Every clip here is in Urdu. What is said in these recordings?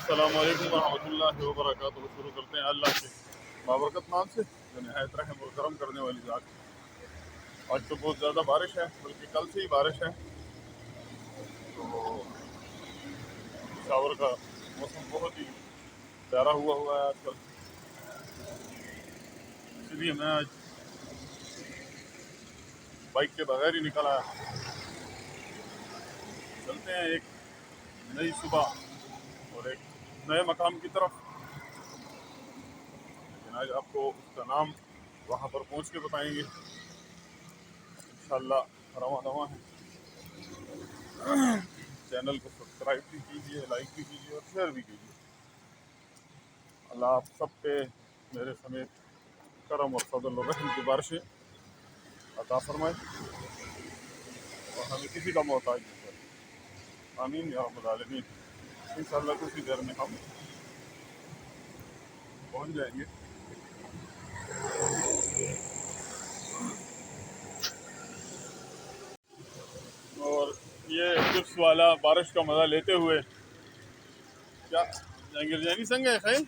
السلام علیکم ورحمۃ اللہ وبرکاتہ۔ شروع کرتے ہیں اللہ کے بابرکت نام سے جو نہایت رحم و کرم کرنے والی ذات۔ آج تو بہت زیادہ بارش ہے، بلکہ کل سے ہی بارش ہے، تو پشاور کا موسم بہت ہی پیارا ہوا ہے آج کل، اسی لیے میں آج بائک کے بغیر ہی نکل آیا۔ چلتے ہیں ایک نئی صبح اور ایک نئے مقام کی طرف، لیکن آج آپ کو اس کا نام وہاں پر پہنچ کے بتائیں گے انشاءاللہ۔ رواں رواں ہے، چینل کو سبسکرائب بھی کیجیے، لائک بھی کیجیے اور شیئر بھی کیجیے۔ اللہ آپ سب پہ میرے سمیت کرم اور فضل و رحم کی بارشیں عطا فرمائے اور ہمیں کسی کا محتاج نہیں کرے، آمین یا رب العالمین۔ انشاءاللہ کچھ ہی دیر میں ہم پہنچ جائیں گے۔ اور یہ چپس والا بارش کا مزہ لیتے ہوئے، کیا جہانگیر جانی سنگ ہے خیر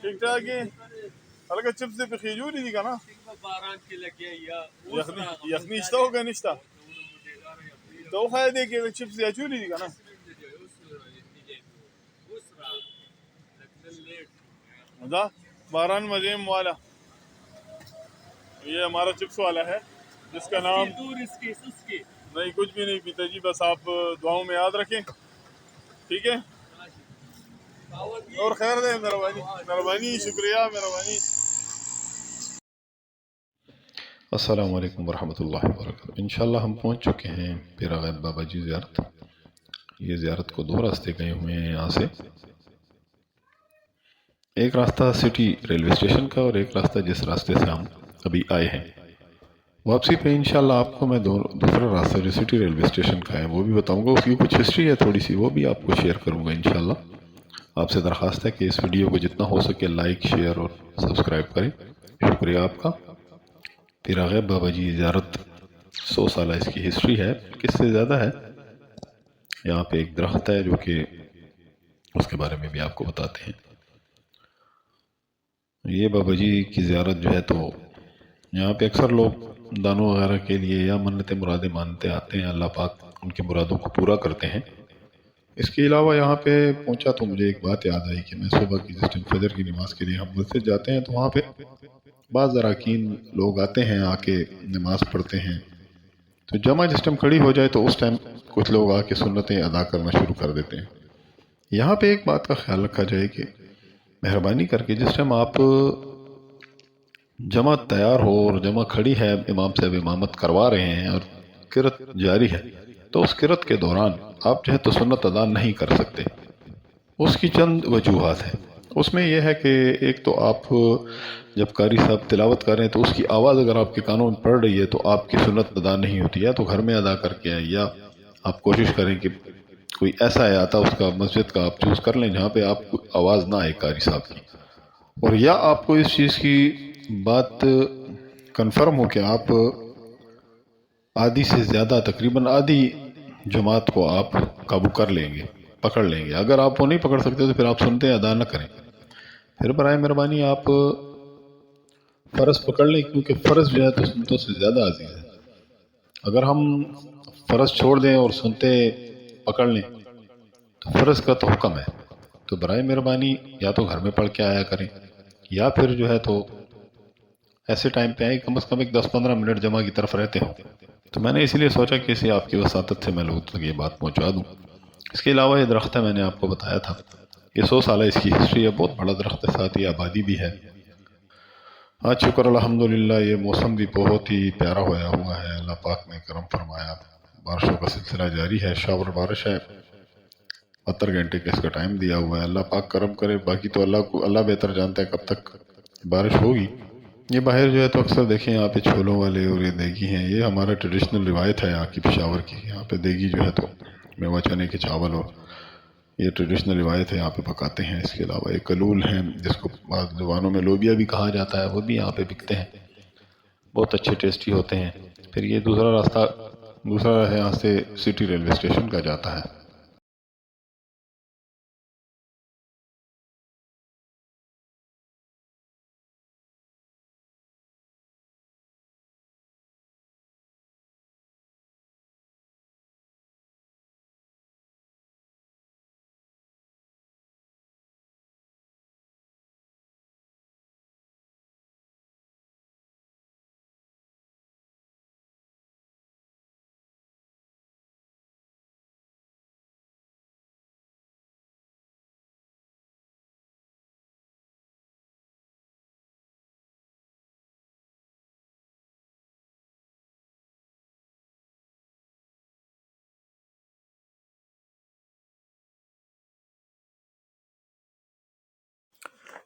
ٹھیک ٹھاک ہے ہلکا چپس پہ خیجور نہیں کا نا یخنی اشتا ہوگا نشتا تو خواہ دے کہ چپس یا چولی دی کا نا مزہ باران مزیم والا۔ یہ ہمارا چپس والا ہے جس کا نام نہیں کچھ بھی نہیں پیتا جی، بس آپ دعاؤں میں یاد رکھیں، ٹھیک ہے؟ اور خیر دے، مہربانی شکریہ مہربانی۔ السلام علیکم ورحمۃ اللہ وبرکاتہ۔ انشاءاللہ ہم پہنچ چکے ہیں پیرا غیب بابا جی زیارت۔ یہ زیارت کو 2 راستے گئے ہوئے ہیں یہاں سے، ایک راستہ سٹی ریلوے اسٹیشن کا اور ایک راستہ جس راستے سے ہم ابھی آئے ہیں۔ واپسی پہ انشاءاللہ آپ کو میں دوسرا راستہ جو سٹی ریلوے اسٹیشن کا ہے وہ بھی بتاؤں گا، اس کی کچھ ہسٹری ہے تھوڑی سی، وہ بھی آپ کو شیئر کروں گا انشاءاللہ۔ آپ سے درخواست ہے کہ اس ویڈیو کو جتنا ہو سکے لائک، شیئر اور سبسکرائب کریں، شکریہ آپ کا۔ پیرا غیب بابا جی زیارت 100 سالہ اس کی ہسٹری ہے، کس سے زیادہ ہے۔ یہاں پہ ایک درخت ہے جو کہ اس کے بارے میں بھی آپ کو بتاتے ہیں۔ یہ بابا جی کی زیارت جو ہے تو یہاں پہ اکثر لوگ دانوں وغیرہ کے لیے یا منتیں مرادیں مانتے آتے ہیں، اللہ پاک ان کی مرادوں کو پورا کرتے ہیں۔ اس کے علاوہ یہاں پہ پہنچا تو مجھے ایک بات یاد آئی کہ میں صبح کی جس ٹائم فجر کی نماز کے لیے ہم مسجد جاتے ہیں تو وہاں پہ بعض اراکین لوگ آتے ہیں، آ کے نماز پڑھتے ہیں، تو جمع جس ٹائم کھڑی ہو جائے تو اس ٹائم کچھ لوگ آ کے سنتیں ادا کرنا شروع کر دیتے ہیں۔ یہاں پہ ایک بات کا خیال رکھا جائے کہ مہربانی کر کے جس ٹائم آپ جمع تیار ہو اور جمع کھڑی ہے، امام صاحب امامت کروا رہے ہیں اور قرت جاری ہے، تو اس قرت کے دوران آپ جو ہے تو سنت ادا نہیں کر سکتے۔ اس کی چند وجوہات ہیں۔ اس میں یہ ہے کہ ایک تو آپ جب قاری صاحب تلاوت کر رہے ہیں تو اس کی آواز اگر آپ کے کانوں میں پڑ رہی ہے تو آپ کی سنت ادا نہیں ہوتی ہے، تو گھر میں ادا کر کے آئیں، یا آپ کوشش کریں کہ کوئی ایسا آتا اس کا مسجد کا آپ چوز کر لیں جہاں پہ آپ کو آواز نہ آئے قاری صاحب کی، اور یا آپ کو اس چیز کی بات کنفرم ہو کہ آپ آدھی سے زیادہ تقریباً آدھی جماعت کو آپ قابو کر لیں گے، پکڑ لیں گے۔ اگر آپ وہ نہیں پکڑ سکتے تو پھر آپ سنتے ادا نہ کریں، پھر برائے مہربانی آپ فرض پکڑ لیں، کیونکہ فرض جو ہے تو سنتوں سے زیادہ عزیز ہے۔ اگر ہم فرض چھوڑ دیں اور سنتے پکڑ لیں تو فرض کا تو حکم ہے، تو برائے مہربانی یا تو گھر میں پڑھ کے آیا کریں، یا پھر جو ہے تو ایسے ٹائم پہ آئیں کم از کم ایک 10-15 منٹ جمع کی طرف رہتے ہوں۔ تو میں نے اسی لیے سوچا کہ اسے آپ کی وساطت سے میں لوگوں تک یہ بات پہنچا دوں۔ اس کے علاوہ یہ درخت ہے، میں نے آپ کو بتایا تھا، یہ 100 سالہ اس کی ہسٹری ہے، بہت بڑا درخت ہے، ساتھ ہی آبادی بھی ہے۔ آج شکر الحمدللہ یہ موسم بھی بہت ہی پیارا ہوا ہوا ہے، اللہ پاک نے کرم فرمایا، بارشوں کا سلسلہ جاری ہے، شاور بارش ہے، 72 گھنٹے کا اس کا ٹائم دیا ہوا ہے، اللہ پاک کرم کرے، باقی تو اللہ بہتر جانتا ہے کب تک بارش ہوگی۔ یہ باہر جو ہے تو اکثر دیکھیں یہاں پہ چھولوں والے اور یہ دیگی ہیں، یہ ہمارا ٹریڈیشنل روایت ہے یہاں کی پشاور کی، یہاں پہ دیگی جو ہے تو میوہ چنے کے چاول اور یہ ٹریڈیشنل روایت ہے، یہاں پہ پکاتے ہیں۔ اس کے علاوہ ایک کلول ہیں جس کو بعض زبانوں میں لوبیا بھی کہا جاتا ہے، وہ بھی یہاں پہ بکتے ہیں، بہت اچھے ٹیسٹی ہوتے ہیں۔ پھر یہ دوسرا راستہ ہے یہاں سے سٹی ریلوے اسٹیشن کا جاتا ہے۔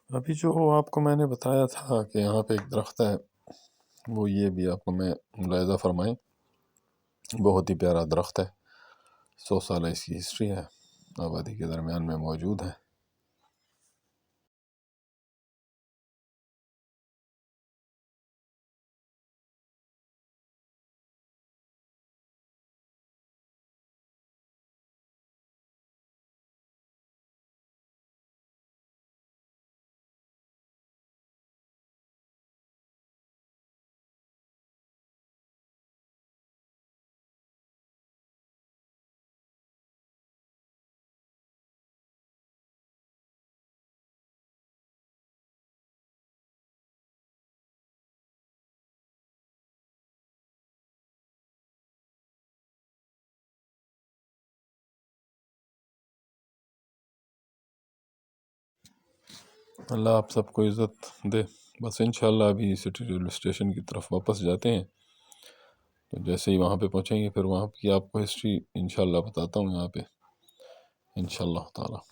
ابھی جو آپ کو میں نے بتایا تھا کہ یہاں پہ ایک درخت ہے، وہ یہ بھی آپ کو میں ملاحظہ فرمائیں، بہت ہی پیارا درخت ہے، 100 سالہ اس کی ہسٹری ہے، آبادی کے درمیان میں موجود ہے۔ اللہ آپ سب کو عزت دے۔ بس انشاءاللہ ابھی سٹی ریلوے اسٹیشن کی طرف واپس جاتے ہیں، تو جیسے ہی وہاں پہ پہنچیں گے پھر وہاں کی آپ کو ہسٹری انشاءاللہ بتاتا ہوں یہاں پہ انشاءاللہ تعالی۔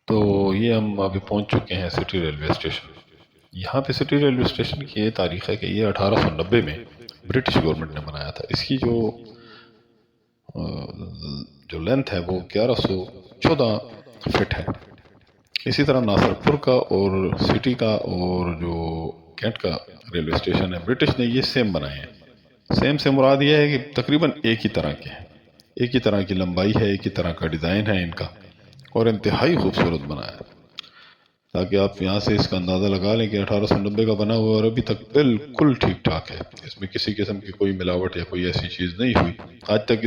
تو یہ ہم ابھی پہنچ چکے ہیں سٹی ریلوے اسٹیشن۔ یہاں پہ سٹی ریلوے اسٹیشن کی یہ تاریخ ہے کہ یہ 1890 میں برٹش گورنمنٹ نے بنایا تھا۔ اس کی جو لینتھ ہے وہ 1114 فٹ ہے۔ اسی طرح ناصر پور کا اور سٹی کا اور جو کینٹ کا ریلوے اسٹیشن ہے برٹش نے یہ سیم بنائے ہیں۔ سیم سے مراد یہ ہے کہ تقریباً ایک ہی طرح کے ہیں، ایک ہی طرح کی لمبائی ہے، ایک ہی طرح کا ڈیزائن ہے ان کا، اور انتہائی خوبصورت بنایا ہے، تاکہ آپ یہاں سے اس کا اندازہ لگا لیں کہ 1890 کا بنا ہوا اور ابھی تک بالکل ٹھیک ٹھاک ہے، اس میں کسی قسم کی کوئی ملاوٹ یا کوئی ایسی چیز نہیں ہوئی۔ آج تک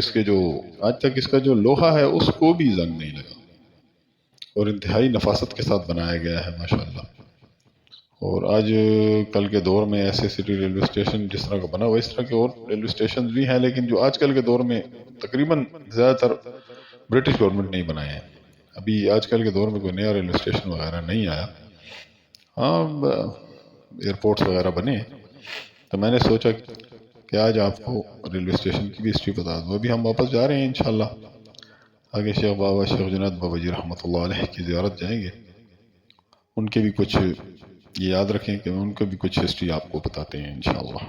اس کا جو لوہا ہے اس کو بھی زنگ نہیں لگا، اور انتہائی نفاست کے ساتھ بنایا گیا ہے ماشاءاللہ۔ اور آج کل کے دور میں ایسے سٹی ریلوے اسٹیشن جس طرح کا بنا ہوا، اس طرح کے اور ریلوے اسٹیشن بھی ہیں، لیکن جو آج کل کے دور میں تقریباً زیادہ تر برٹش گورنمنٹ نے ہی بنائے ہیں۔ ابھی آج کل کے دور میں کوئی نیا ریلوے اسٹیشن وغیرہ نہیں آیا۔ ہاں ایئرپورٹس وغیرہ بنے، تو میں نے سوچا کہ آج آپ کو ریلوے اسٹیشن کی بھی ہسٹری بتا دوں۔ ابھی ہم واپس جا رہے ہیں انشاءاللہ، آگے شیخ بابا شیخ جنید بابا جی رحمۃ اللہ علیہ کی زیارت جائیں گے، ان کے بھی کچھ یہ یاد رکھیں کہ ان کو بھی کچھ ہسٹری آپ کو بتاتے ہیں انشاءاللہ۔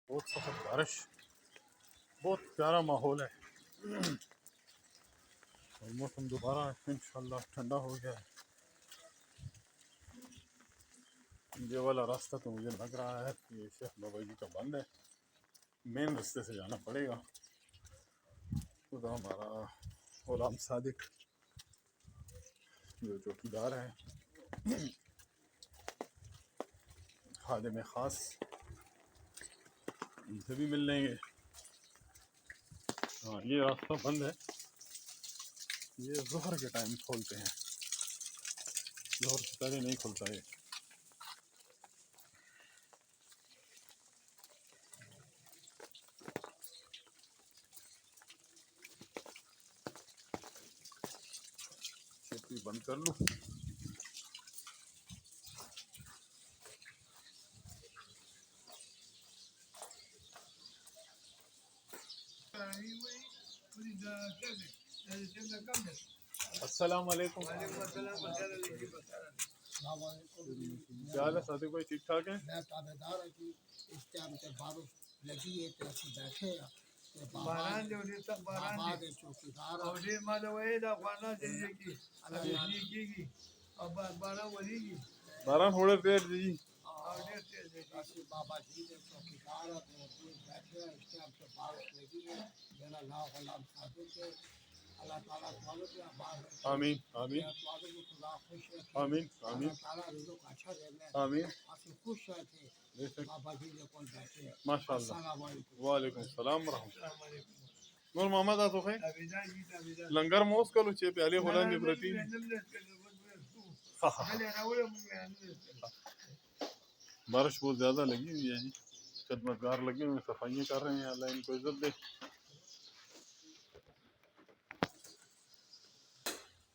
بہت سخت بارش، بہت پیارا ماحول ہے، اور موسم دوبارہ انشاءاللہ ٹھنڈا ہو گیا ہے۔ یہ والا راستہ تو مجھے لگ رہا ہے کہ یہ شیخ بابا جی کا بند ہے، مین راستے سے جانا پڑے گا۔ خدا ہمارا غلام صادق جو چوکیدار ہیں، خادم خاص، ان سے بھی مل لیں گے۔ ہاں یہ راستہ بند ہے، یہ ظہر کے ٹائم کھولتے ہیں، ظہر سے پہلے نہیں کھلتا ہے۔ چھتری بند کر لوں۔ السلام علیکم۔ کیا حال ہے صادق بھائی، ٹھیک ٹھاک ہیں؟ میں تابے دار ہے کہ اس ٹائم تے بارش لگی ہے تو اسی بیٹھے ہیں، باران جو تک باران دے چوکیدار اور یہ مالوی دا خوانا دے کی اللہ کی اب باران ولی کی باران ہوڑے پیر جی۔ اسی بابا جی دے چوکیدار ہے تو بیٹھے ہیں، اس ٹائم تے بارش لگی ہے، میرا نام غلام صادق ہے۔ اللہ تعالیٰ تعالیٰ کے آباد ہے، آمین آمین تعالیٰ کو خدا خوش رکھے، آمین آمین اللہ تعالیٰ رزق اچھا دے میں آمین۔ اسی خوش رکھے۔ بے شک، بابا جی کے کول بیٹھے ہیں۔ ماشاء اللہ۔ السلام علیکم۔ وعلیکم السلام ورحمۃ اللہ۔ السلام علیکم۔ نور محمد آتو خی Abidjan kita Abidjan. لنگر موس کلو چه پیاله هولانگی پرتی بارش بہت زیادہ لگی ہوئی ہے جی خدمتگار لگے ہوئے صفائیاں کر رہے ہیں اللہ ان کو عزت دے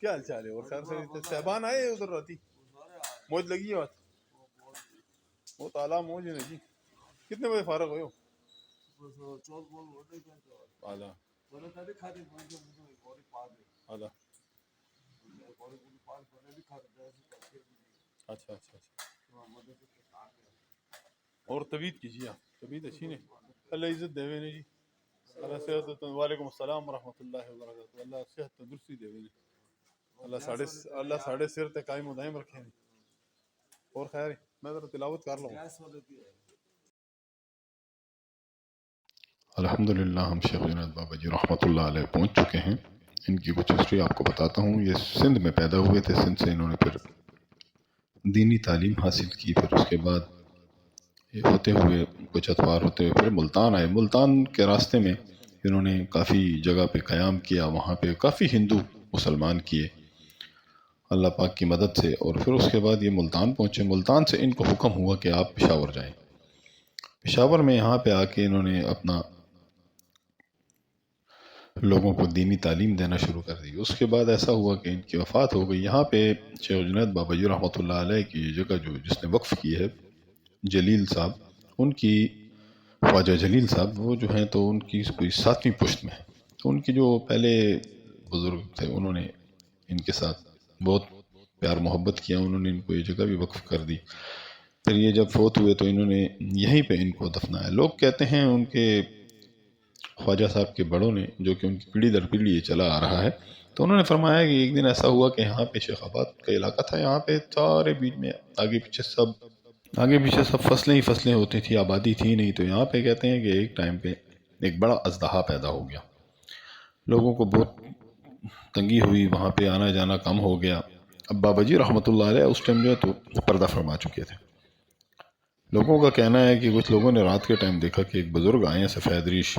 کیا حال چال ہے اور خیر سے صاحبان آئے ادھر رہتی موج لگی ہے بات بہت اعلیٰ موج ہے نا جی کتنے بجے فارغ ہوئے ہو اعلیٰ اعلیٰ اچھا اچھا اچھا اور طبیعت کیجیے آپ طبیعت اچھی نہیں اللہ عزت دے نے جی اللہ صحت وعلیکم السلام ورحمۃ اللہ وبرکاتہ اللہ صحت تندرستی دے نے اللہ ساڑھے سر تے قائم و دائم رکھے اور خیر میں ذرا تلاوت کر لوں الحمدللہ ہم شیخ جنید بابا جی رحمۃ اللہ علیہ پہنچ چکے ہیں. ان کی کچھ ہسٹری آپ کو بتاتا ہوں. یہ سندھ میں پیدا ہوئے تھے. سندھ سے انہوں نے پھر دینی تعلیم حاصل کی. پھر اس کے بعد یہ ہوتے ہوئے کچھ اتوار ہوتے ہوئے پھر ملتان آئے. ملتان کے راستے میں انہوں نے کافی جگہ پہ قیام کیا. وہاں پہ کافی ہندو مسلمان کیے اللہ پاک کی مدد سے. اور پھر اس کے بعد یہ ملتان پہنچے. ملتان سے ان کو حکم ہوا کہ آپ پشاور جائیں. پشاور میں یہاں پہ آ کے انہوں نے اپنا لوگوں کو دینی تعلیم دینا شروع کر دی. اس کے بعد ایسا ہوا کہ ان کی وفات ہو گئی. یہاں پہ شیخ جنید بابا جی رحمۃ اللہ علیہ کی جگہ جس نے وقف کی ہے جلیل صاحب، ان کی خواجہ جلیل صاحب، وہ جو ہیں تو ان کی کوئی 7ویں پشت میں ہے. تو ان کی جو پہلے بزرگ تھے انہوں نے ان کے ساتھ بہت پیار محبت کیا. انہوں نے ان کو یہ جگہ بھی وقف کر دی. پھر یہ جب فوت ہوئے تو انہوں نے یہیں پہ ان کو دفنایا. لوگ کہتے ہیں ان کے خواجہ صاحب کے بڑوں نے، جو کہ ان کی پیڑھی در پیڑھی یہ چلا آ رہا ہے، تو انہوں نے فرمایا کہ ایک دن ایسا ہوا کہ یہاں پہ شیخ آباد کا علاقہ تھا. یہاں پہ سارے بیچ میں آگے پیچھے سب فصلیں ہی فصلیں ہوتی تھی، آبادی تھی نہیں. تو یہاں پہ کہتے ہیں کہ ایک ٹائم پہ ایک بڑا اژدہا پیدا ہو گیا. لوگوں کو بہت تنگی ہوئی، وہاں پہ آنا جانا کم ہو گیا. اب بابا جی رحمۃ اللہ علیہ اس ٹائم جو ہے تو پردہ فرما چکے تھے. لوگوں کا کہنا ہے کہ کچھ لوگوں نے رات کے ٹائم دیکھا کہ ایک بزرگ آئے ہیں سفید ریش،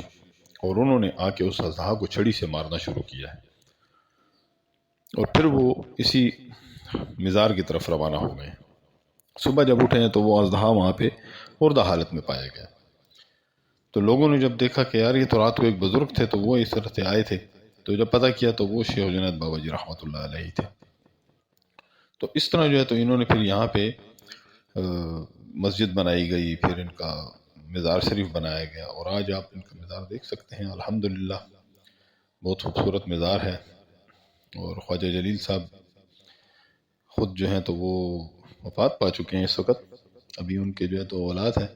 اور انہوں نے آ کے اس اژدہا کو چھڑی سے مارنا شروع کیا ہے. اور پھر وہ اسی مزار کی طرف روانہ ہو گئے. صبح جب اٹھے ہیں تو وہ اژدہا وہاں پہ مردہ حالت میں پایا گیا. تو لوگوں نے جب دیکھا کہ یار یہ تو رات کو ایک بزرگ تھے، تو وہ اس طرح سے آئے تھے. تو جب پتہ کیا تو وہ شیخ جنید بابا جی رحمۃ اللہ علیہ تھے. تو اس طرح جو ہے تو انہوں نے پھر یہاں پہ مسجد بنائی گئی. پھر ان کا مزار شریف بنایا گیا، اور آج آپ ان کا مزار دیکھ سکتے ہیں. الحمدللہ بہت خوبصورت مزار ہے. اور خواجہ جلیل صاحب خود جو ہیں تو وہ وفات پا چکے ہیں اس وقت. ابھی ان کے جو ہے تو اولاد ہیں،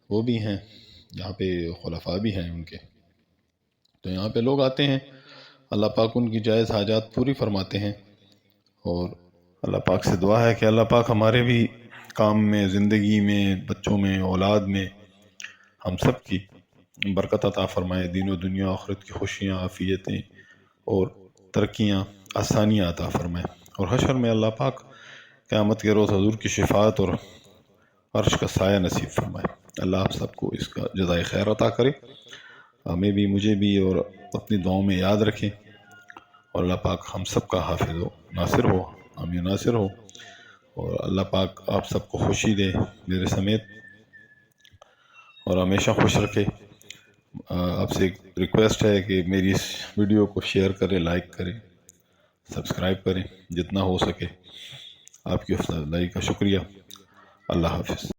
وہ بھی ہیں یہاں پہ، خلفاء بھی ہیں ان کے. تو یہاں پہ لوگ آتے ہیں، اللہ پاک ان کی جائز حاجات پوری فرماتے ہیں. اور اللہ پاک سے دعا ہے کہ اللہ پاک ہمارے بھی کام میں، زندگی میں، بچوں میں، اولاد میں ہم سب کی برکت عطا فرمائے. دین و دنیا آخرت کی خوشیاں، عافیتیں اور ترقیاں، آسانیاں عطا فرمائے. اور حشر میں اللہ پاک قیامت کے روز حضور کی شفاعت اور عرش کا سایہ نصیب فرمائے. اللہ آپ سب کو اس کا جزائے خیر عطا کرے. ہمیں بھی، مجھے بھی، اور اپنی دعاؤں میں یاد رکھیں. اور اللہ پاک ہم سب کا حافظ و ناصر ہو، حامی ناصر ہو. اور اللہ پاک آپ سب کو خوشی دے میرے سمیت، اور ہمیشہ خوش رکھے. آپ سے ایک ریکویسٹ ہے کہ میری اس ویڈیو کو شیئر کریں، لائک کریں، سبسکرائب کریں جتنا ہو سکے. آپ کی افضائی کا شکریہ. اللہ حافظ.